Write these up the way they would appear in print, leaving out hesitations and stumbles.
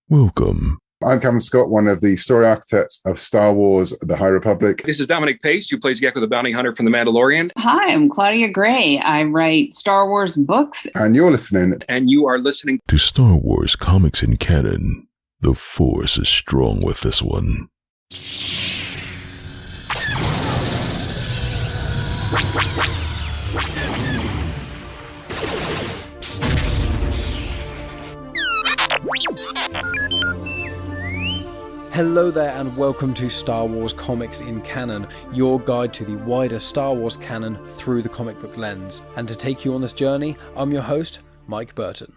Welcome. I'm Cameron Scott, one of the story architects of Star Wars The High Republic. This is Dominic Pace, who plays Gekko the Bounty Hunter from The Mandalorian. Hi, I'm Claudia Gray. I write Star Wars books. And you're listening. And you are listening to Star Wars Comics in Canon. The Force is strong with this one. Hello there and welcome to Star Wars Comics in Canon, your guide to the wider Star Wars canon through the comic book lens. And to take you on this journey, I'm your host, Mike Burton.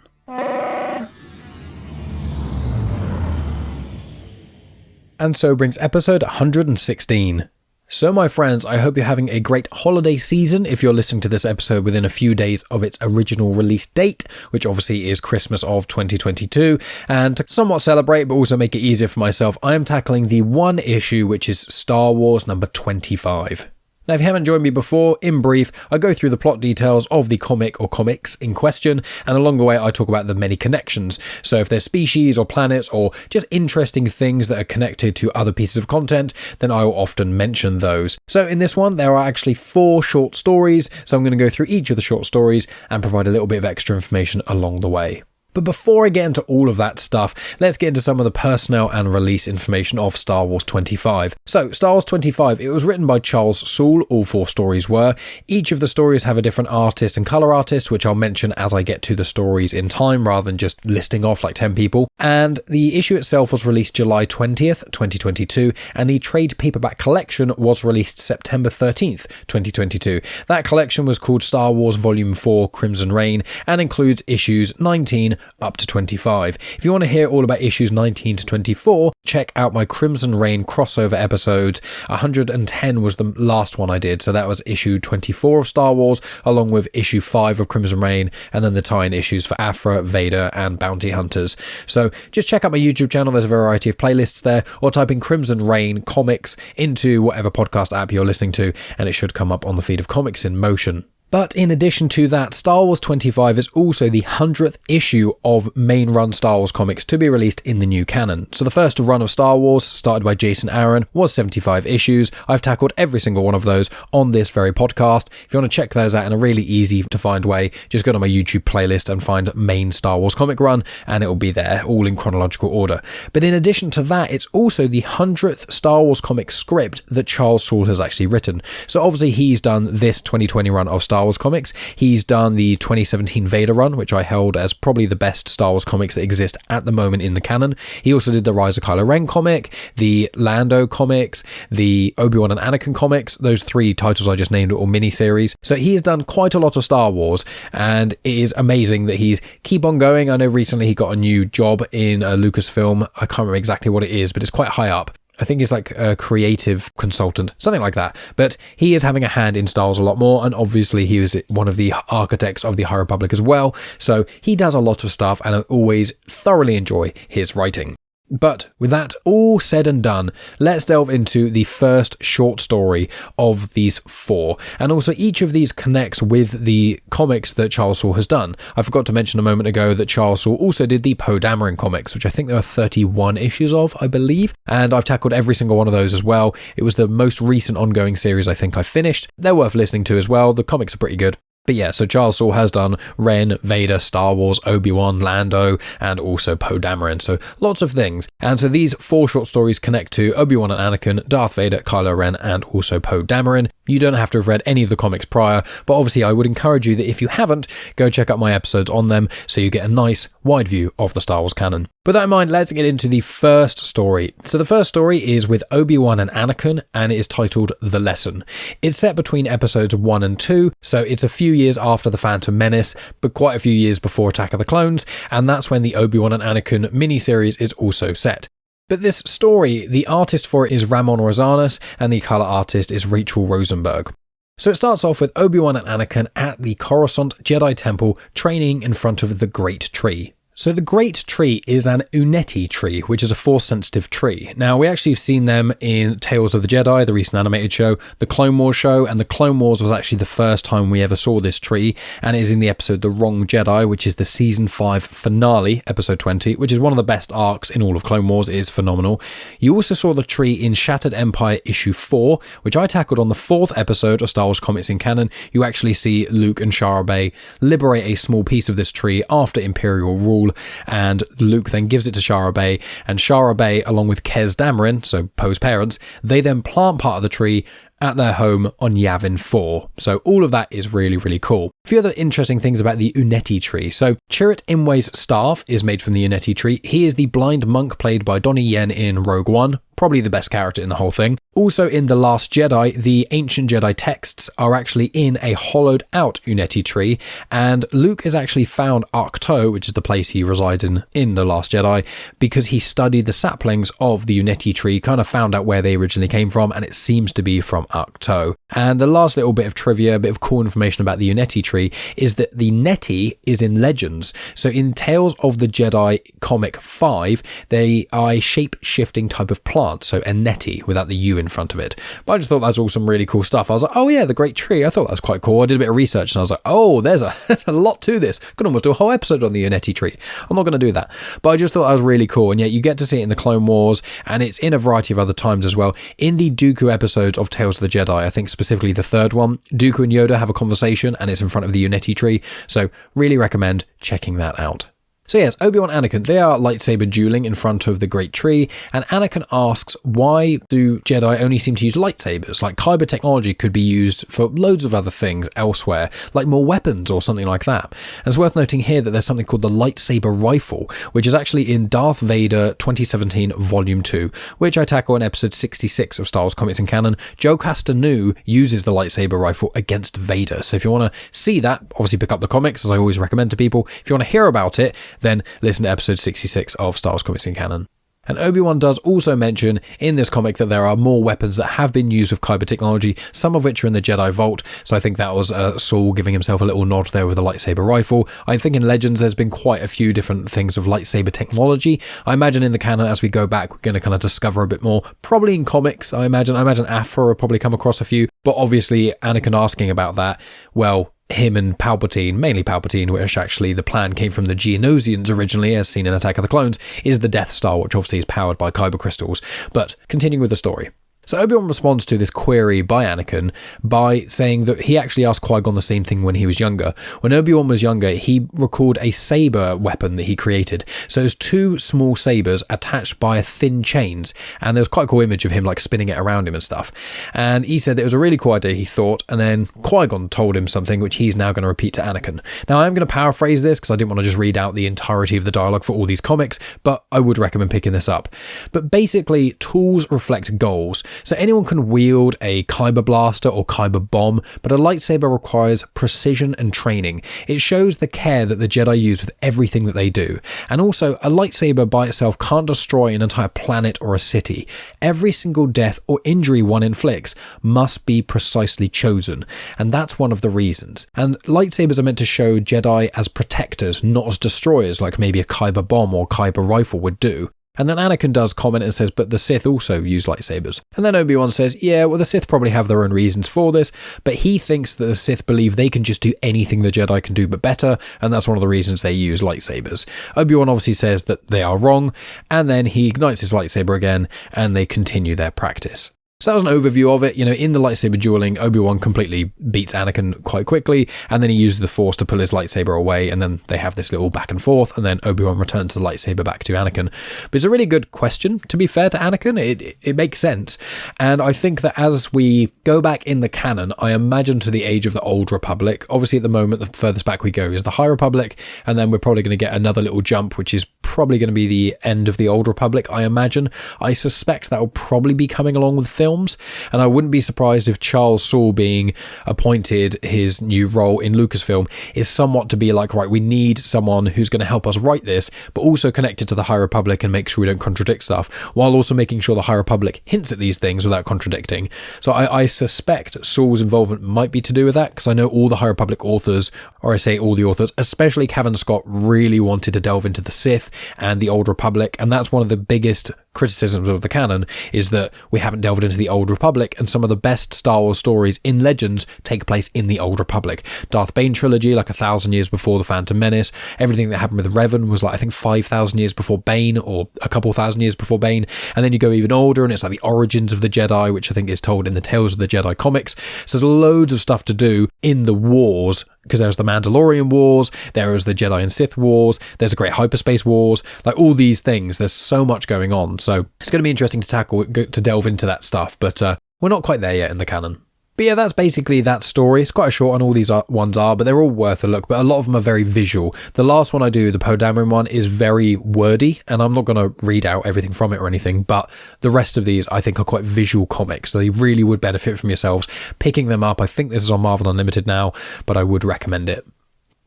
And so brings episode 116. So my friends, I hope you're having a great holiday season if you're listening to this episode within a few days of its original release date, which obviously is Christmas of 2022. And to somewhat celebrate, but also make it easier for myself, I am tackling the one issue, which is Star Wars number 25. Now, if you haven't joined me before, in brief, I go through the plot details of the comic or comics in question, and along the way I talk about the many connections. So if there's species or planets or just interesting things that are connected to other pieces of content, then I will often mention those. So in this one, there are actually 4 short stories, so I'm going to go through each of the short stories and provide a little bit of extra information along the way. But before I get into all of that stuff, let's get into some of the personnel and release information of Star Wars 25. So, Star Wars 25, it was written by Charles Soule, all 4 stories were. Each of the stories have a different artist and colour artist, which I'll mention as I get to the stories in time, rather than just listing off like 10 people. And the issue itself was released July 20th, 2022, and the trade paperback collection was released September 13th, 2022. That collection was called Star Wars Volume 4 Crimson Reign, and includes issues 19 up to 25. If you want to hear all about issues 19 to 24, check out my Crimson Reign crossover episode. 110 was the last one I did, so that was issue 24 of Star Wars, along with issue 5 of Crimson Reign, and then the tie-in issues for Aphra, Vader, and Bounty Hunters. So just check out my YouTube channel, there's a variety of playlists there, or type in Crimson Reign Comics into whatever podcast app you're listening to, and it should come up on the feed of Comics in Motion. But in addition to that, Star Wars 25 is also the 100th issue of main run Star Wars comics to be released in the new canon. So the first run of Star Wars, started by Jason Aaron, was 75 issues. I've tackled every single one of those on this very podcast. If you want to check those out in a really easy to find way, just go to my YouTube playlist and find main Star Wars comic run, and it will be there, all in chronological order. But in addition to that, it's also the 100th Star Wars comic script that Charles Soule has actually written. So obviously he's done this 2020 run of Star Wars comics. He's done the 2017 Vader run, which I held as probably the best Star Wars comics that exist at the moment in the canon. He also did the Rise of Kylo Ren comic, the Lando comics, the Obi-Wan and Anakin comics. Those 3 titles I just named are all mini-series. So he has done quite a lot of Star Wars, and it is amazing that he's keep on going. I know recently he got a new job in Lucasfilm. I can't remember exactly what it is, but it's quite high up. I think he's like a creative consultant, something like that. But he is having a hand in Star Wars a lot more, and obviously he was one of the architects of the High Republic as well. So he does a lot of stuff, and I always thoroughly enjoy his writing. But with that all said and done, let's delve into the first short story of these 4. And also each of these connects with the comics that Charles Soule has done. I forgot to mention a moment ago that Charles Soule also did the Poe Dameron comics, which I think there are 31 issues of, I believe. And I've tackled every single one of those as well. It was the most recent ongoing series I think I finished. They're worth listening to as well. The comics are pretty good. But yeah, so Charles Soule has done Ren, Vader, Star Wars, Obi-Wan, Lando, and also Poe Dameron. So lots of things. And so these 4 short stories connect to Obi-Wan and Anakin, Darth Vader, Kylo Ren, and also Poe Dameron. You don't have to have read any of the comics prior, but obviously I would encourage you that if you haven't, go check out my episodes on them so you get a nice wide view of the Star Wars canon. With that in mind, let's get into the first story. So the first story is with Obi-Wan and Anakin, and it is titled The Lesson. It's set between episodes 1 and 2, so it's a few years after the Phantom Menace, but quite a few years before Attack of the Clones, and that's when the Obi-Wan and Anakin miniseries is also set. But this story, the artist for it is Ramon Rosanas, and the colour artist is Rachelle Rosenberg. So it starts off with Obi-Wan and Anakin at the Coruscant Jedi Temple training in front of the Great Tree. So the Great Tree is an Uneti tree, which is a Force-sensitive tree. Now, we actually have seen them in Tales of the Jedi, the recent animated show, the Clone Wars show, and the Clone Wars was actually the first time we ever saw this tree, and it is in the episode The Wrong Jedi, which is the Season 5 finale, episode 20, which is one of the best arcs in all of Clone Wars. It is phenomenal. You also saw the tree in Shattered Empire issue 4, which I tackled on the 4th episode of Star Wars Comics in Canon. You actually see Luke and Shara Bey liberate a small piece of this tree after Imperial rule, and Luke then gives it to Shara Bey, and Shara Bey, along with Kez Dameron, so Poe's parents, they then plant part of the tree at their home on Yavin 4. So all of that is really, really cool. A few other interesting things about the Uneti tree. So Chirrut Imwe's staff is made from the Uneti tree. He is the blind monk played by Donnie Yen in Rogue One. Probably the best character in the whole thing. Also in The Last Jedi, the ancient Jedi texts are actually in a hollowed out Uneti tree, and Luke has actually found Ahch-To, which is the place he resides in The Last Jedi, because he studied the saplings of the Uneti tree, kind of found out where they originally came from, and it seems to be from Ahch-To. And the last little bit of trivia, a bit of cool information about the Uneti tree, is that the Neti is in Legends. So in Tales of the Jedi comic 5, they are a shape-shifting type of plant. So a Neti without the U in front of it. But I just thought that's all some really cool stuff. I was like, oh yeah, the Great Tree. I thought that was quite cool. I did a bit of research and I was like, oh, there's a lot to this. Could almost do a whole episode on the Uneti tree. I'm not going to do that. But I just thought that was really cool. And yet you get to see it in the Clone Wars, and it's in a variety of other times as well. In the Dooku episodes of Tales of the Jedi, I think specifically the 3rd one, Dooku and Yoda have a conversation and it's in front of the Uneti tree. So really recommend checking that out. So yes, Obi-Wan and Anakin, they are lightsaber dueling in front of the Great Tree, and Anakin asks, why do Jedi only seem to use lightsabers? Like, kyber technology could be used for loads of other things elsewhere, like more weapons or something like that. And it's worth noting here that there's something called the lightsaber rifle, which is actually in Darth Vader 2017 Volume 2, which I tackle in episode 66 of Star Wars Comics in Canon. Joe Castanu uses the lightsaber rifle against Vader. So if you want to see that, obviously pick up the comics, as I always recommend to people. If you want to hear about it, then listen to episode 66 of Star Wars Comics in Canon. And Obi-Wan does also mention in this comic that there are more weapons that have been used with kyber technology, some of which are in the Jedi Vault. So I think that was Soule giving himself a little nod there with the lightsaber rifle. I think in Legends there's been quite a few different things of lightsaber technology. I imagine in the canon as we go back we're going to kind of discover a bit more. Probably in comics, I imagine Aphra will probably come across a few. But obviously Anakin asking about that, well, him and Palpatine, mainly Palpatine, which actually the plan came from the Geonosians originally, as seen in Attack of the Clones, is the Death Star, which obviously is powered by kyber crystals. But continuing with the story. So Obi-Wan responds to this query by Anakin by saying that he actually asked Qui-Gon the same thing when he was younger. When Obi-Wan was younger, he recalled a saber weapon that he created. So there's 2 small sabers attached by thin chains, and there's quite a cool image of him like spinning it around him and stuff. And he said that it was a really cool idea, he thought, and then Qui-Gon told him something which he's now going to repeat to Anakin. Now I'm going to paraphrase this because I didn't want to just read out the entirety of the dialogue for all these comics, but I would recommend picking this up. But basically, tools reflect goals. So anyone can wield a kyber blaster or kyber bomb, but a lightsaber requires precision and training. It shows the care that the Jedi use with everything that they do. And also, a lightsaber by itself can't destroy an entire planet or a city. Every single death or injury one inflicts must be precisely chosen. And that's one of the reasons. And lightsabers are meant to show Jedi as protectors, not as destroyers, like maybe a kyber bomb or kyber rifle would do. And then Anakin does comment and says, but the Sith also use lightsabers. And then Obi-Wan says, yeah, well, the Sith probably have their own reasons for this, but he thinks that the Sith believe they can just do anything the Jedi can do but better, and that's one of the reasons they use lightsabers. Obi-Wan obviously says that they are wrong, and then he ignites his lightsaber again, and they continue their practice. So that was an overview of it. You know, in the lightsaber dueling, Obi-Wan completely beats Anakin quite quickly, and then he uses the Force to pull his lightsaber away, and then they have this little back and forth, and then Obi-Wan returns the lightsaber back to Anakin. But it's a really good question, to be fair to Anakin. It makes sense. And I think that as we go back in the canon, I imagine to the age of the Old Republic, obviously at the moment, the furthest back we go is the High Republic, and then we're probably going to get another little jump, which is probably going to be the end of the Old Republic, I imagine. I suspect that will probably be coming along with film. films, and I wouldn't be surprised if Charles Soule being appointed his new role in Lucasfilm is somewhat to be like, right, we need someone who's going to help us write this, but also connected to the High Republic and make sure we don't contradict stuff, while also making sure the High Republic hints at these things without contradicting. So I suspect Soule's involvement might be to do with that, because I know all the High Republic authors, or I say all the authors, especially Cavan Scott, really wanted to delve into the Sith and the Old Republic, and that's one of the biggest criticisms of the canon, is that we haven't delved into the Old Republic, and some of the best Star Wars stories in Legends take place in the Old Republic. Darth Bane trilogy, like 1,000 years before the Phantom Menace. Everything that happened with Revan was like, I think 5,000 years before Bane, or a couple thousand years before Bane. And then you go even older and it's like the origins of the Jedi, which I think is told in the Tales of the Jedi comics. So there's loads of stuff to do in the wars, because there's the Mandalorian Wars, there is the Jedi and Sith Wars, there's the Great Hyperspace Wars, like all these things. There's so much going on. So it's going to be interesting to delve into that stuff, but we're not quite there yet in the canon. But yeah, that's basically that story. It's quite a short one, all these ones are, but they're all worth a look. But a lot of them are very visual. The last one I do, the Poe Dameron one, is very wordy, and I'm not going to read out everything from it or anything, but the rest of these I think are quite visual comics, so they really would benefit from yourselves picking them up. I think this is on Marvel Unlimited now, but I would recommend it.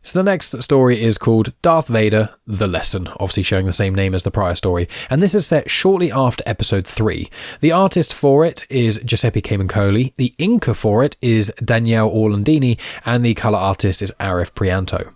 So the next story is called Darth Vader, The Lesson, obviously showing the same name as the prior story, and this is set shortly after episode 3. The artist for it is Giuseppe Camuncoli, the inker for it is Daniele Orlandini, and the colour artist is Arif Prianto.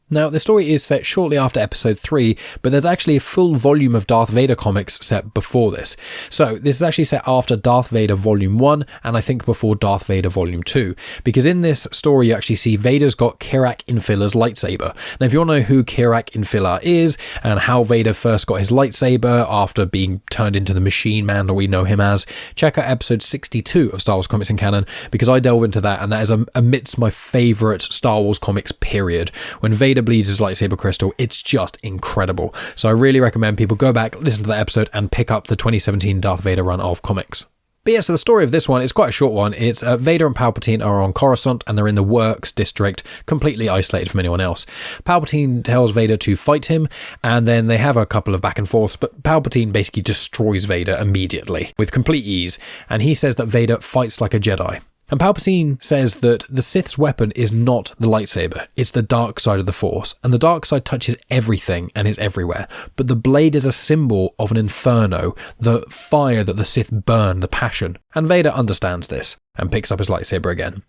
Now, the story is set shortly after episode 3, but there's actually a full volume of Darth Vader comics set before this. So this is actually set after Darth Vader Volume 1, and I think before Darth Vader Volume 2, because in this story you actually see Vader's got Kirak Infila's lightsaber. Now, if you want to know who Kirak Infila is, and how Vader first got his lightsaber after being turned into the Machine Man that we know him as, check out episode 62 of Star Wars Comics in Canon, because I delve into that, and that is amidst my favourite Star Wars comics, period. When Vader bleeds his lightsaber crystal, it's just incredible. So I really recommend people go back, listen to that episode, and pick up the 2017 Darth Vader run of comics. But yeah, so the story of this one is quite a short one. It's Vader and Palpatine are on Coruscant, and they're in the Works district, completely isolated from anyone else. Palpatine tells Vader to fight him, and then they have a couple of back and forths, but Palpatine basically destroys Vader immediately, with complete ease, and he says that Vader fights like a Jedi. And Palpatine says that the Sith's weapon is not the lightsaber, it's the dark side of the Force, and the dark side touches everything and is everywhere, but the blade is a symbol of an inferno, the fire that the Sith burn, the passion. And Vader understands this, and picks up his lightsaber again.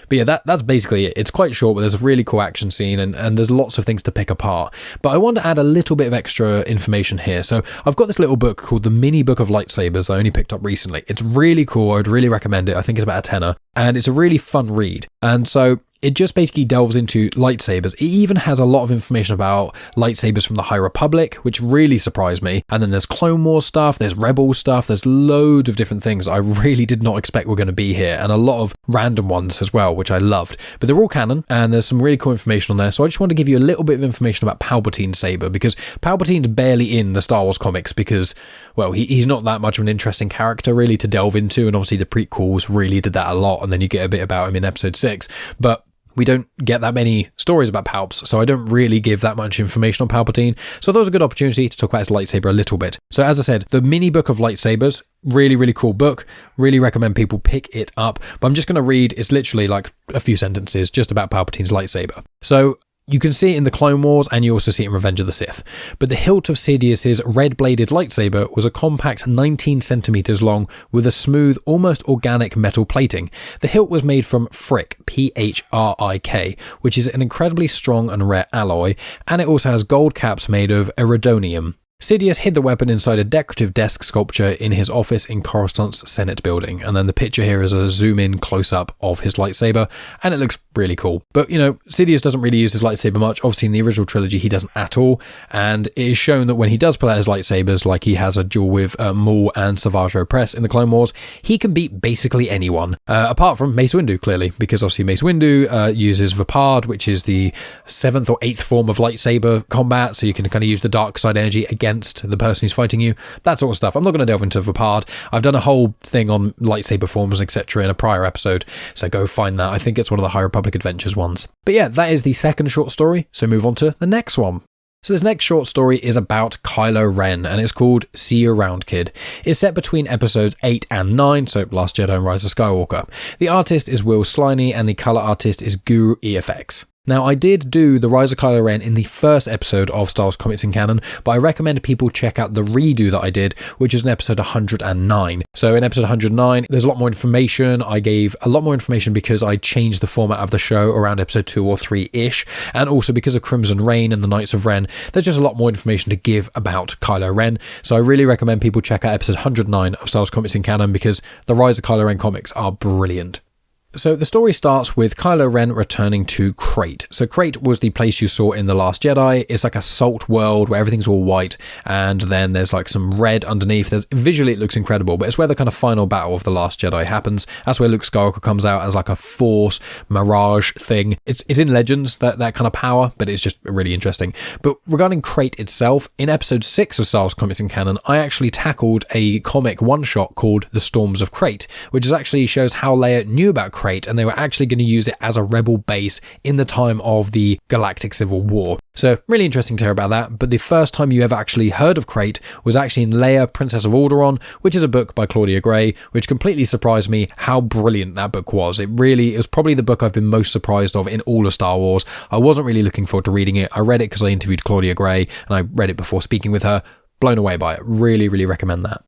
But yeah, that's basically it. It's quite short, but there's a really cool action scene, and there's lots of things to pick apart. But I want to add a little bit of extra information here. So I've got this little book called The Mini Book of Lightsabers I only picked up recently. It's really cool. I would really recommend it. I think it's about a tenner, and it's a really fun read. And so it just basically delves into lightsabers. It even has a lot of information about lightsabers from the High Republic, which really surprised me. And then there's Clone Wars stuff, there's Rebel stuff, there's loads of different things I really did not expect were going to be here, and a lot of random ones as well, which I loved. But they're all canon, and there's some really cool information on there. So I just want to give you a little bit of information about Palpatine's saber, because Palpatine's barely in the Star Wars comics because, well, he's not that much of an interesting character really to delve into, and obviously the prequels really did that a lot, and then you get a bit about him in episode 6. But we don't get that many stories about Palps, so I don't really give that much information on Palpatine. So that was a good opportunity to talk about his lightsaber a little bit. So as I said, the Mini Book of Lightsabers, really, really cool book. Really recommend people pick it up. But I'm just going to read, it's literally like a few sentences just about Palpatine's lightsaber. So you can see it in the Clone Wars, and you also see it in Revenge of the Sith. But the hilt of Sidious's red-bladed lightsaber was a compact 19 centimeters long with a smooth, almost organic metal plating. The hilt was made from Phrik, Phrik, which is an incredibly strong and rare alloy, and it also has gold caps made of iridonium. Sidious hid the weapon inside a decorative desk sculpture in his office in Coruscant's Senate building, and then the picture here is a zoom-in close-up of his lightsaber, and it looks really cool. But, you know, Sidious doesn't really use his lightsaber much. Obviously, in the original trilogy, he doesn't at all, and it is shown that when he does pull out his lightsabers, like he has a duel with Maul and Savage Opress in the Clone Wars, he can beat basically anyone, apart from Mace Windu, clearly, because obviously Mace Windu uses Vapard, which is the 7th or 8th form of lightsaber combat, so you can kind of use the dark side energy against the person who's fighting you, that sort of stuff. I'm not going to delve into Vapard. I've done a whole thing on lightsaber forms, etc. in a prior episode, so go find that. I think it's one of the High Republic Adventures ones. But yeah, that is the second short story, so move on to the next one. So this next short story is about Kylo Ren, and it's called See You Around, Kid. It's set between episodes 8 and 9, so Last Jedi and Rise of Skywalker. The artist is Will Sliney, and the colour artist is Guru EFX. Now, I did do the Rise of Kylo Ren in the first episode of Star Wars Comics in Canon, but I recommend people check out the redo that I did, which is in episode 109. So in episode 109, there's a lot more information. I gave a lot more information because I changed the format of the show around episode 2 or 3-ish, and also because of Crimson Reign and the Knights of Ren, there's just a lot more information to give about Kylo Ren. So I really recommend people check out episode 109 of Star Wars Comics in Canon because the Rise of Kylo Ren comics are brilliant. So the story starts with Kylo Ren returning to Crate. So Crate was the place you saw in The Last Jedi. It's like a salt world where everything's all white, and then there's like some red underneath. Visually it looks incredible, but it's where the kind of final battle of The Last Jedi happens. That's where Luke Skywalker comes out as like a force mirage thing. It's in Legends, that kind of power, but it's just really interesting. But regarding Crate itself, in episode 6 of Star Wars Comics in Canon, I actually tackled a comic one-shot called The Storms of Crate, which actually shows how Leia knew about Crate, and they were actually going to use it as a rebel base in the time of the Galactic Civil War. So really interesting to hear about that. But the first time you ever actually heard of Crate was actually in Leia, Princess of Alderaan, which is a book by Claudia Gray, which completely surprised me how brilliant that book was. It was probably the book I've been most surprised of in all of Star Wars. I wasn't really looking forward to reading it. I read it because I interviewed Claudia Gray, and I read it before speaking with her. Blown away by it. Really, really recommend that.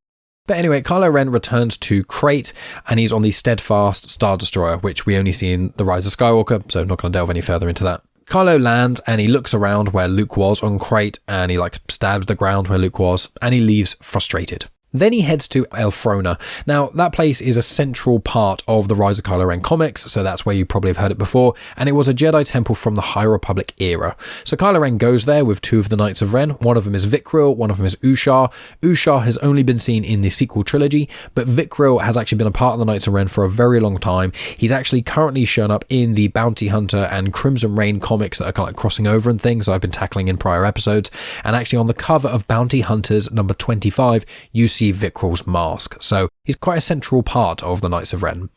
But anyway, Kylo Ren returns to Crate, and he's on the Steadfast Star Destroyer, which we only see in The Rise of Skywalker, so I'm not going to delve any further into that. Kylo lands, and he looks around where Luke was on Crate, and he stabs the ground where Luke was, and he leaves frustrated. Then he heads to Elphrona. Now, that place is a central part of the Rise of Kylo Ren comics, so that's where you probably have heard it before, and it was a Jedi temple from the High Republic era. So Kylo Ren goes there with 2 of the Knights of Ren. One of them is Vikril, one of them is Ushar. Ushar has only been seen in the sequel trilogy, but Vikril has actually been a part of the Knights of Ren for a very long time. He's actually currently shown up in the Bounty Hunter and Crimson Reign comics that are kind of like crossing over and things that I've been tackling in prior episodes, and actually on the cover of Bounty Hunters number 25, you see Vikril's mask, so he's quite a central part of the Knights of Ren.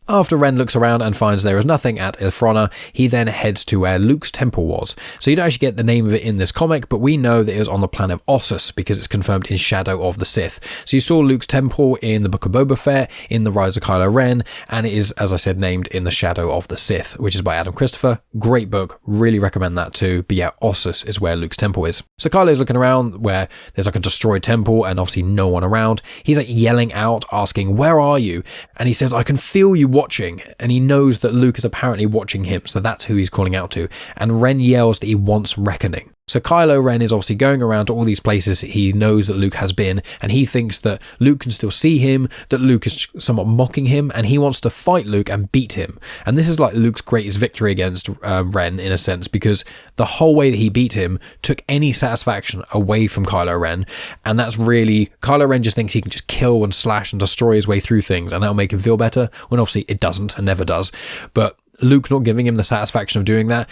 After Ren looks around and finds there is nothing at Elphrona, he then heads to where Luke's temple was. So you don't actually get the name of it in this comic, but we know that it was on the planet Ossus because it's confirmed in Shadow of the Sith. So you saw Luke's temple in the Book of Boba Fett, in the Rise of Kylo Ren, and it is, as I said, named in the Shadow of the Sith, which is by Adam Christopher. Great book, really recommend that too. But yeah, Ossus is where Luke's temple is. So Kylo's looking around where there's like a destroyed temple and obviously no one around. He's like yelling out, asking, "Where are you?" And he says, "I can feel you watching," and he knows that Luke is apparently watching him, so that's who he's calling out to. And Ren yells that he wants reckoning. So Kylo Ren is obviously going around to all these places he knows that Luke has been, and he thinks that Luke can still see him, that Luke is somewhat mocking him, and he wants to fight Luke and beat him. And this is like Luke's greatest victory against Ren, in a sense, because the whole way that he beat him took any satisfaction away from Kylo Ren, and that's really, Kylo Ren just thinks he can just kill and slash and destroy his way through things, and that'll make him feel better, when obviously it doesn't, and never does. But Luke not giving him the satisfaction of doing that,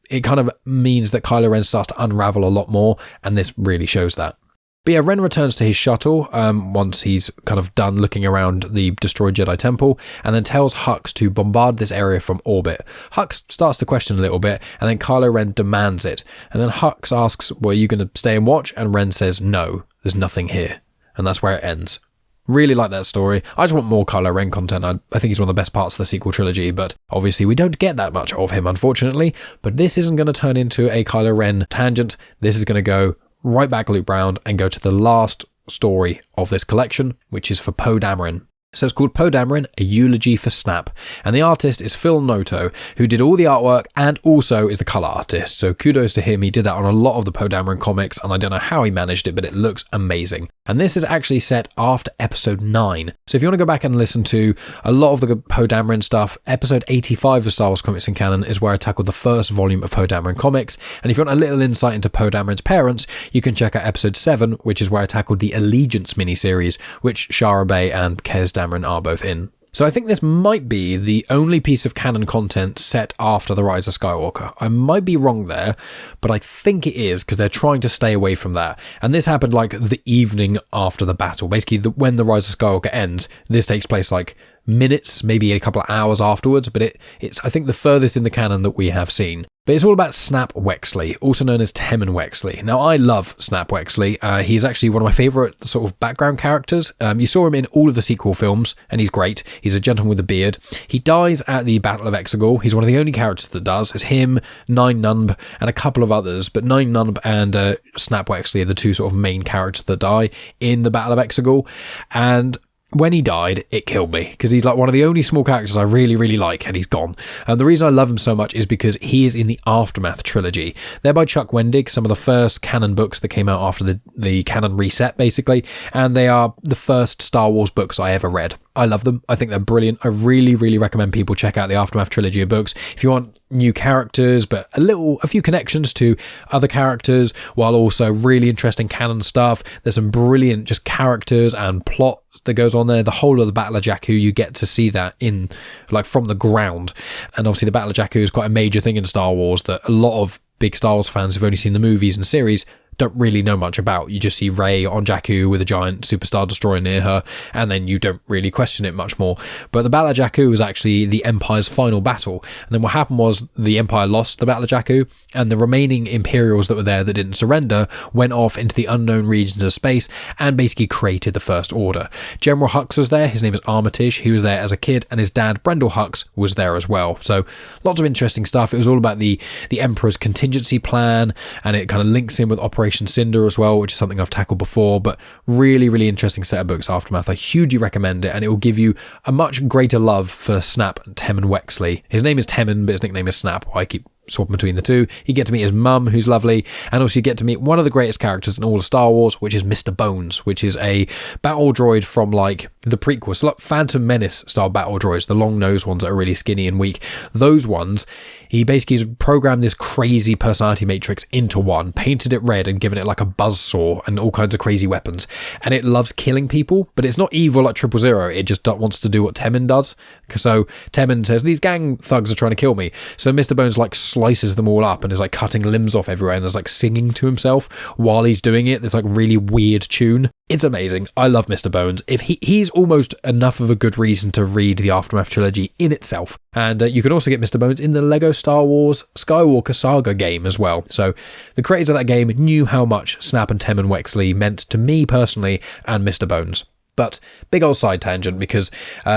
it kind of means that Kylo Ren starts to unravel a lot more, and this really shows that. But yeah, Ren returns to his shuttle once he's kind of done looking around the destroyed Jedi Temple, and then tells Hux to bombard this area from orbit. Hux starts to question a little bit, and then Kylo Ren demands it. And then Hux asks, "Well, are you going to stay and watch?" And Ren says, "No, there's nothing here." And that's where it ends. Really like that story. I just want more Kylo Ren content. I think he's one of the best parts of the sequel trilogy, but obviously we don't get that much of him, unfortunately. But this isn't going to turn into a Kylo Ren tangent. This is going to go right back loop round and go to the last story of this collection, which is for Poe Dameron. So it's called Poe Dameron, a eulogy for Snap. And the artist is Phil Noto, who did all the artwork and also is the colour artist. So kudos to him. He did that on a lot of the Poe Dameron comics, and I don't know how he managed it, but it looks amazing. And this is actually set after episode 9. So if you want to go back and listen to a lot of the Poe Dameron stuff, episode 85 of Star Wars Comics in Canon is where I tackled the first volume of Poe Dameron comics. And if you want a little insight into Poe Dameron's parents, you can check out episode 7, which is where I tackled the Allegiance miniseries, which Shara Bey and Kez Dameron are both in. So I think this might be the only piece of canon content set after The Rise of Skywalker. I might be wrong there, but I think it is because they're trying to stay away from that. And this happened like the evening after the battle. Basically, when The Rise of Skywalker ends, this takes place like minutes, maybe a couple of hours afterwards, but it's I think the furthest in the canon that we have seen. But it's all about Snap Wexley, also known as Temmin Wexley. Now, I love Snap Wexley. He's actually one of my favourite sort of background characters. You saw him in all of the sequel films, and he's great. He's a gentleman with a beard. He dies at the Battle of Exegol. He's one of the only characters that does. It's him, Nine Nunb, and a couple of others. But Nine Nunb and Snap Wexley are the two sort of main characters that die in the Battle of Exegol. And when he died, it killed me, because he's like one of the only small characters I really, really like, and he's gone. And the reason I love him so much is because he is in the Aftermath trilogy. They're by Chuck Wendig, some of the first canon books that came out after the canon reset, basically, and they are the first Star Wars books I ever read. I love them. I think they're brilliant. I really, really recommend people check out the Aftermath trilogy of books if you want new characters, but a few connections to other characters, while also really interesting canon stuff. There's some brilliant just characters and plot that goes on there. The whole of the Battle of Jakku, you get to see that in like from the ground. And obviously the Battle of Jakku is quite a major thing in Star Wars that a lot of big Star Wars fans who've only seen the movies and series don't really know much about. You just see Rey on Jakku with a giant superstar destroyer near her, and then you don't really question it much more. But the Battle of Jakku was actually the Empire's final battle. And then what happened was the Empire lost the Battle of Jakku, and the remaining Imperials that were there that didn't surrender went off into the unknown regions of space and basically created the First Order. General Hux was there. His name is Armitage. He was there as a kid, and his dad, Brendel Hux, was there as well. So lots of interesting stuff. It was all about the Emperor's contingency plan, and it kind of links in with Operation Cinder as well, which is something I've tackled before, but really, really interesting set of books, Aftermath. I hugely recommend it, and it will give you a much greater love for Snap and Temmin Wexley. His name is Temmin, but his nickname is Snap. I keep swapping between the two. You get to meet his mum, who's lovely, and also you get to meet one of the greatest characters in all of Star Wars, which is Mr. Bones, which is a battle droid from like the prequels, so like Phantom Menace style battle droids, the long-nosed ones that are really skinny and weak. Those ones, he basically has programmed this crazy personality matrix into one, painted it red and given it like a buzzsaw and all kinds of crazy weapons. And it loves killing people, but it's not evil like 000. It just wants to do what Temmin does. So Temmin says, these gang thugs are trying to kill me. So Mr. Bones like slices them all up and is like cutting limbs off everywhere and is like singing to himself while he's doing it. This like really weird tune. It's amazing. I love Mr. Bones. If he's almost enough of a good reason to read the Aftermath trilogy in itself. And you can also get Mr. Bones in the Lego Star Wars Skywalker Saga game as well. So the creators of that game knew how much Snap and Temmin Wexley meant to me personally and Mr. Bones. But big old side tangent, because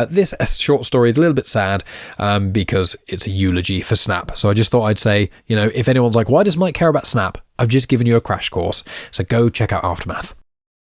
this short story is a little bit sad because it's a eulogy for Snap. So I just thought I'd say, if anyone's like, why does Mike care about Snap? I've just given you a crash course. So go check out Aftermath.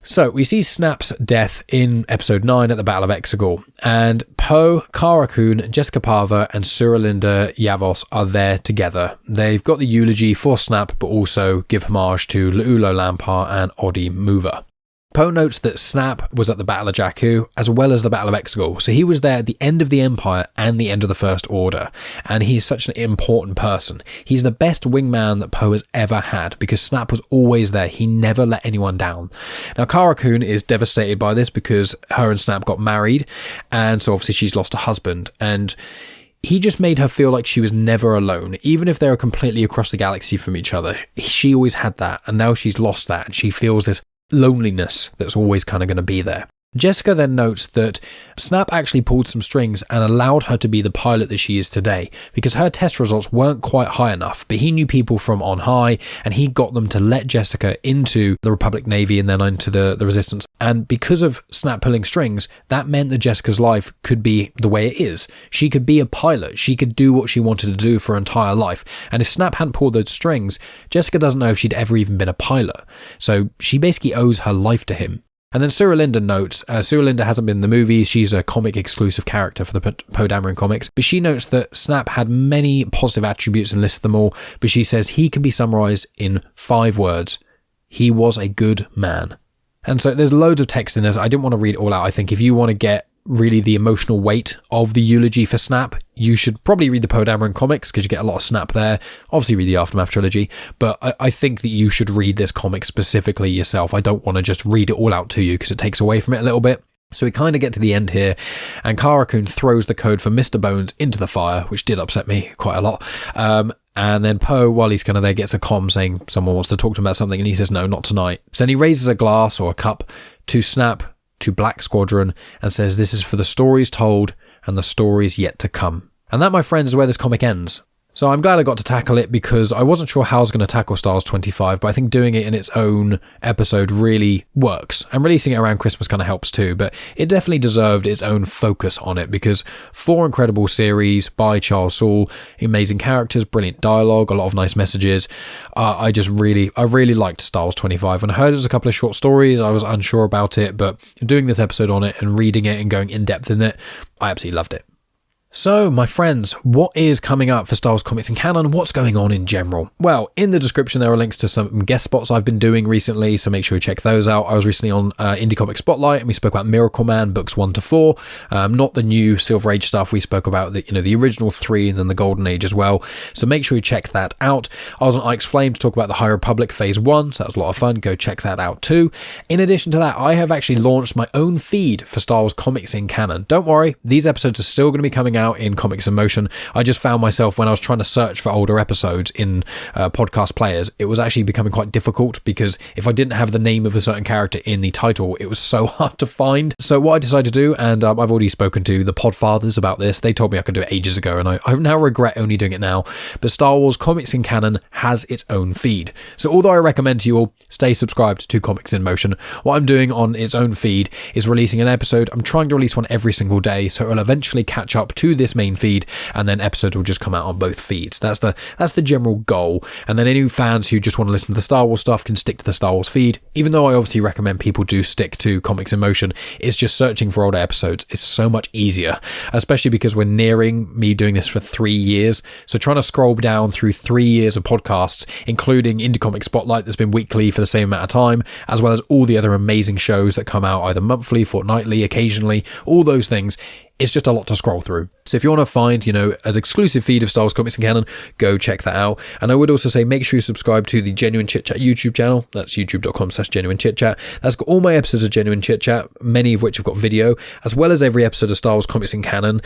So we see Snap's death in episode 9 at the Battle of Exegol, and Poe, Cara Kun, Jessica Parver and Suralinda Yavos are there together. They've got the eulogy for Snap, but also give homage to La'ulo Lampar and Odi Mover. Poe notes that Snap was at the Battle of Jakku as well as the Battle of Exegol, so he was there at the end of the Empire and the end of the First Order, and he's such an important person. He's the best wingman that Poe has ever had, because Snap was always there. He never let anyone down. Now, Cara Kun is devastated by this because her and Snap got married, and so obviously she's lost a husband, and he just made her feel like she was never alone. Even if they were completely across the galaxy from each other, she always had that, and now she's lost that, and she feels this loneliness that's always kind of going to be there. Jessica then notes that Snap actually pulled some strings and allowed her to be the pilot that she is today, because her test results weren't quite high enough, but he knew people from on high and he got them to let Jessica into the Republic Navy and then into the Resistance. And because of Snap pulling strings, that meant that Jessica's life could be the way it is. She could be a pilot. She could do what she wanted to do for her entire life. And if Snap hadn't pulled those strings, Jessica doesn't know if she'd ever even been a pilot. So she basically owes her life to him. And then Suralinda notes, Suralinda hasn't been in the movies, she's a comic exclusive character for the Poe Dameron comics, but she notes that Snap had many positive attributes and lists them all, but she says he can be summarised in 5 words. He was a good man. And so there's loads of text in this. I didn't want to read it all out. I think if you want to get really the emotional weight of the eulogy for Snap, you should probably read the Poe Dameron comics, because you get a lot of Snap there. Obviously read the Aftermath trilogy, but I think that you should read this comic specifically yourself. I don't want to just read it all out to you, because it takes away from it a little bit. So we kind of get to the end here, and Cara Kun throws the code for Mr. Bones into the fire, which did upset me quite a lot. And then Poe, while he's kind of there, gets a comm saying someone wants to talk to him about something, and he says, no, not tonight. So then he raises a glass or a cup to Snap, to Black Squadron, and says, this is for the stories told and the stories yet to come. And that, my friends, is where this comic ends. So I'm glad I got to tackle it because I wasn't sure how I was going to tackle Star Wars 25, but I think doing it in its own episode really works. And releasing it around Christmas kind of helps too, but it definitely deserved its own focus on it because 4 incredible series by Charles Soule, amazing characters, brilliant dialogue, a lot of nice messages. I really liked Star Wars 25. When I heard it was a couple of short stories, I was unsure about it, but doing this episode on it and reading it and going in depth in it, I absolutely loved it. So, my friends, what is coming up for Star Wars Comics and Canon? What's going on in general? Well, in the description there are links to some guest spots I've been doing recently, so make sure you check those out. I was recently on Indie Comic Spotlight, and we spoke about Miracle Man books 1 to 4, not the new Silver Age stuff. We spoke about the original 3 and then the Golden Age as well. So make sure you check that out. I was on Ike's Flame to talk about the High Republic Phase 1, so that was a lot of fun. Go check that out too. In addition to that, I have actually launched my own feed for Star Wars Comics in Canon. Don't worry, these episodes are still going to be coming out in Comics in Motion. I just found myself when I was trying to search for older episodes in podcast players, it was actually becoming quite difficult because if I didn't have the name of a certain character in the title, it was so hard to find. So what I decided to do, and I've already spoken to the Podfathers about this, they told me I could do it ages ago, and I now regret only doing it now, but Star Wars Comics in Canon has its own feed. So although I recommend to you all stay subscribed to Comics in Motion, what I'm doing on its own feed is releasing an episode. I'm trying to release one every single day, so it'll eventually catch up to this main feed, and then episodes will just come out on both feeds. That's the general goal. And then any fans who just want to listen to the Star Wars stuff can stick to the Star Wars feed. Even though I obviously recommend people do stick to Comics in Motion, it's just searching for older episodes is so much easier, especially because we're nearing me doing this for 3 years. So trying to scroll down through 3 years of podcasts, including Indie Comic Spotlight that's been weekly for the same amount of time, as well as all the other amazing shows that come out either monthly, fortnightly, occasionally, all those things. It's just a lot to scroll through. So if you want to find, an exclusive feed of Star Wars Comics and Canon, go check that out. And I would also say make sure you subscribe to the Genuine Chit-Chat YouTube channel. That's youtube.com/Genuine Chit-Chat. That's got all my episodes of Genuine Chit-Chat, many of which have got video, as well as every episode of Star Wars Comics and Canon,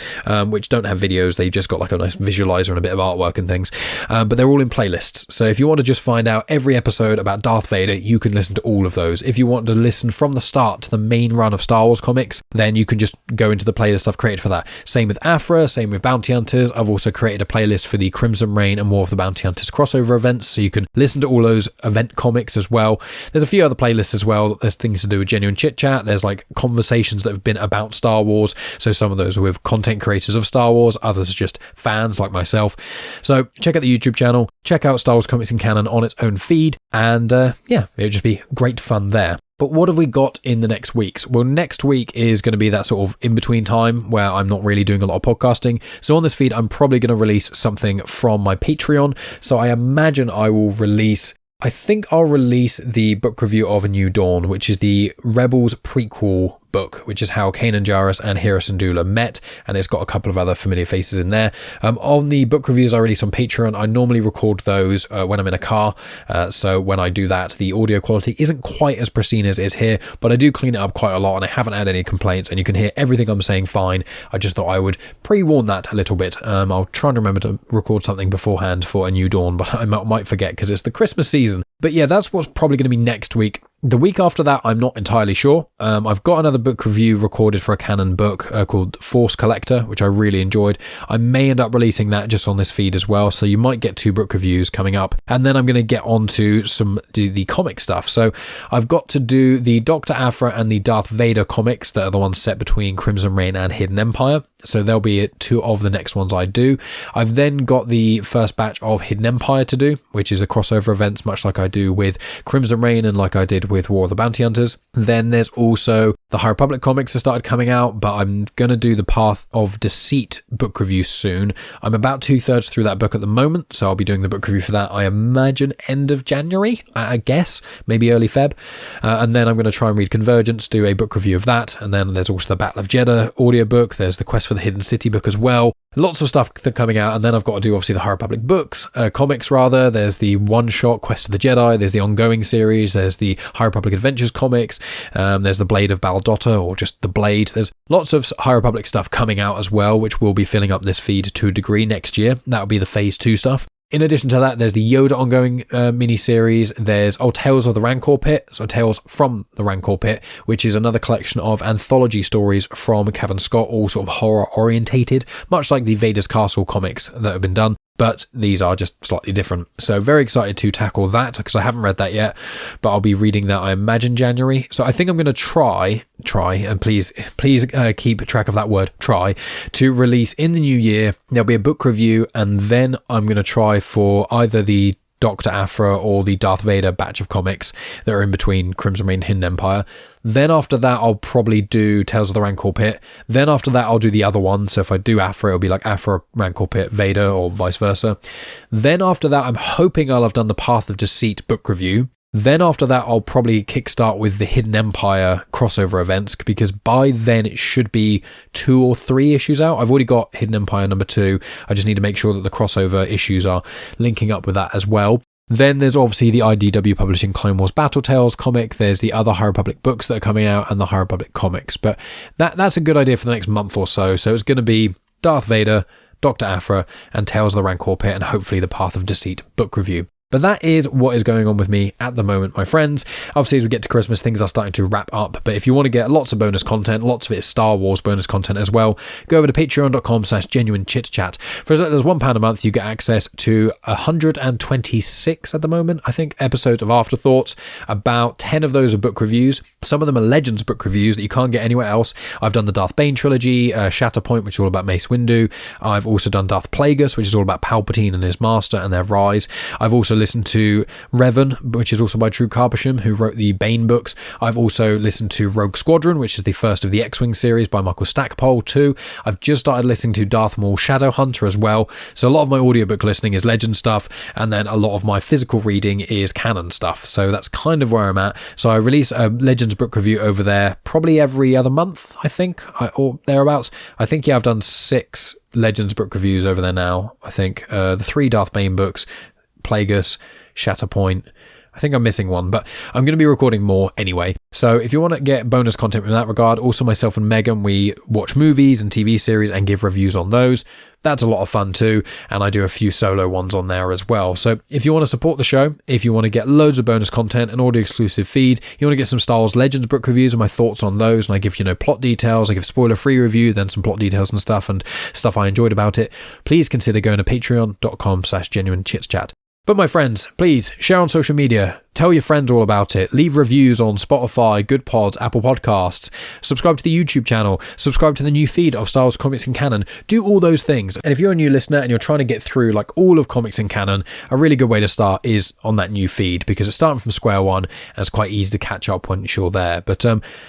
which don't have videos. They've just got like a nice visualizer and a bit of artwork and things. But they're all in playlists. So if you want to just find out every episode about Darth Vader, you can listen to all of those. If you want to listen from the start to the main run of Star Wars comics, then you can just go into the playlist I've created for that. Same with Afra, same with Bounty Hunters. I've also created a playlist for the Crimson Reign and War of the Bounty Hunters crossover events, so you can listen to all those event comics as well. There's a few other playlists as well. There's things to do with Genuine Chit Chat. There's like conversations that have been about Star Wars, so some of those are with content creators of Star Wars, others are just fans like myself. So check out the YouTube channel, check out Star Wars Comics and Canon on its own feed, and it would just be great fun there. But what have we got in the next weeks? Well, next week is going to be that sort of in-between time where I'm not really doing a lot of podcasting. So on this feed, I'm probably going to release something from my Patreon. So I imagine I'll release the book review of A New Dawn, which is the Rebels prequel book, which is how Kanan Jarrus and Hera Syndulla met, and it's got a couple of other familiar faces in there. On the book reviews I release on Patreon, I normally record those when I'm in a car, so when I do that, the audio quality isn't quite as pristine as it is here, but I do clean it up quite a lot, and I haven't had any complaints, and you can hear everything I'm saying fine. I just thought I would pre-warn that a little bit. I'll try and remember to record something beforehand for A New Dawn, but I might forget because it's the Christmas season. But yeah, that's what's probably going to be next week. The week after that, I'm not entirely sure. I've got another book review recorded for a Canon book called Force Collector, which I really enjoyed. I may end up releasing that just on this feed as well, so you might get 2 book reviews coming up. And then I'm going to get on to the comic stuff. So I've got to do the Dr. Aphra and the Darth Vader comics that are the ones set between Crimson Reign and Hidden Empire. So there'll be 2 of the next ones I do. I've then got the first batch of Hidden Empire to do, which is a crossover events, much like I do with Crimson Reign and like I did with War of the Bounty Hunters. Then there's also the High Republic comics that started coming out, but I'm going to do the Path of Deceit book review soon. I'm about 2/3 through that book at the moment, so I'll be doing the book review for that, I imagine, end of January, I guess, maybe early Feb. And then I'm going to try and read Convergence, do a book review of that. And then there's also the Battle of Jeddah audiobook. There's the Quest for the Hidden City book as well. Lots of stuff coming out, and then I've got to do obviously the High Republic books, comics rather. There's the one-shot Quest of the Jedi, there's the ongoing series, there's the High Republic Adventures comics, there's the Blade of Baldotta, or just the Blade. There's lots of High Republic stuff coming out as well, which will be filling up this feed to a degree next year. That'll be the Phase 2 stuff. In addition to that, there's the Yoda ongoing mini-series. There's Tales of the Rancor Pit, so Tales from the Rancor Pit, which is another collection of anthology stories from Cavan Scott, all sort of horror-orientated, much like the Vader's Castle comics that have been done. but these are just slightly different. So very excited to tackle that because I haven't read that yet, but I'll be reading that, I imagine, January. So I think I'm going to try, and please keep track of that word, try, to release in the new year. There'll be a book review, and then I'm going to try for either the Dr. Aphra or the Darth Vader batch of comics that are in between Crimson Reign and Hidden Empire. Then after that, I'll probably do Tales of the Rancor Pit. Then after that, I'll do the other one. So if I do Aphra, it'll be like Aphra, Rancor Pit, Vader, or vice versa. Then after that, I'm hoping I'll have done the Path of Deceit book review. Then after that, I'll probably kickstart with the Hidden Empire crossover events, because by then it should be 2 or 3 issues out. I've already got Hidden Empire number 2. I just need to make sure that the crossover issues are linking up with that as well. Then there's obviously the IDW publishing Clone Wars Battle Tales comic. There's the other High Republic books that are coming out and the High Republic comics. But that's a good idea for the next month or so. So it's going to be Darth Vader, Dr. Aphra, and Tales of the Rancor Pit, and hopefully the Path of Deceit book review. But that is what is going on with me at the moment, my friends. Obviously, as we get to Christmas, things are starting to wrap up. But if you want to get lots of bonus content, lots of it is Star Wars bonus content as well, go over to patreon.com/genuine Chit-Chat. For as little as £1 a month, you get access to 126 at the moment, I think, episodes of Afterthoughts. About 10 of those are book reviews. Some of them are Legends book reviews that you can't get anywhere else. I've done the Darth Bane trilogy, Shatterpoint, which is all about Mace Windu. I've also done Darth Plagueis, which is all about Palpatine and his master and their rise. I've also listened to Revan, which is also by Drew Karpysham, who wrote the Bane books. I've also listened to Rogue Squadron, which is the first of the X-Wing series by Michael Stackpole too. I've just started listening to Darth Maul Shadowhunter as well. So a lot of my audiobook listening is Legend stuff, and then a lot of my physical reading is canon stuff. So that's kind of where I'm at. So I release a Legends book review over there probably every other month, I think, or thereabouts. I think, I've done 6 Legends book reviews over there now. I think the 3 Darth Bane books, Plagueis, Shatterpoint. I think I'm missing one, but I'm going to be recording more anyway. So if you want to get bonus content in that regard, also myself and Megan, we watch movies and TV series and give reviews on those. That's a lot of fun too, and I do a few solo ones on there as well. So if you want to support the show, if you want to get loads of bonus content, an audio exclusive feed, you want to get some Star Wars Legends book reviews and my thoughts on those, and I give, plot details, I give spoiler-free review, then some plot details and stuff I enjoyed about it, please consider going to patreon.com/genuine Chit-Chat. But my friends, please share on social media, tell your friends all about it, leave reviews on Spotify, Good Pods, Apple Podcasts, subscribe to the YouTube channel, subscribe to the new feed of Star Wars Comics in Canon, do all those things. And if you're a new listener and you're trying to get through like all of Comics in Canon, a really good way to start is on that new feed, because it's starting from square one and it's quite easy to catch up once you're there. But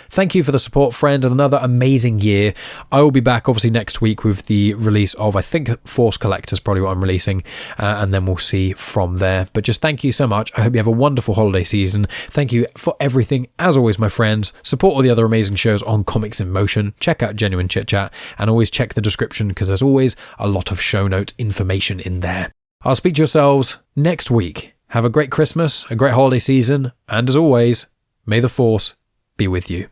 thank you for the support, friend, and another amazing year. I will be back obviously next week with the release of, I think, Force Collectors, probably what I'm releasing, and then we'll see from there. But just thank you so much. I hope you have a wonderful holiday season. Thank you for everything. As always, my friends, support all the other amazing shows on Comics in Motion. Check out Genuine Chit-Chat, and always check the description, because there's always a lot of show note information in there. I'll speak to yourselves next week. Have a great Christmas, a great holiday season, and as always, may the Force be with you.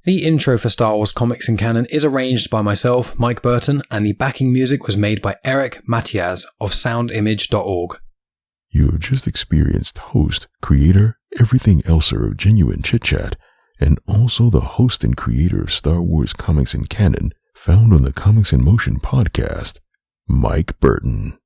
The intro for Star Wars Comics in Canon is arranged by myself, Mike Burton, and the backing music was made by Eric Matias of soundimage.org. You have just experienced host, creator, everything elser of Genuine Chit-Chat, and also the host and creator of Star Wars Comics in Canon, found on the Comics in Motion podcast, Mike Burton.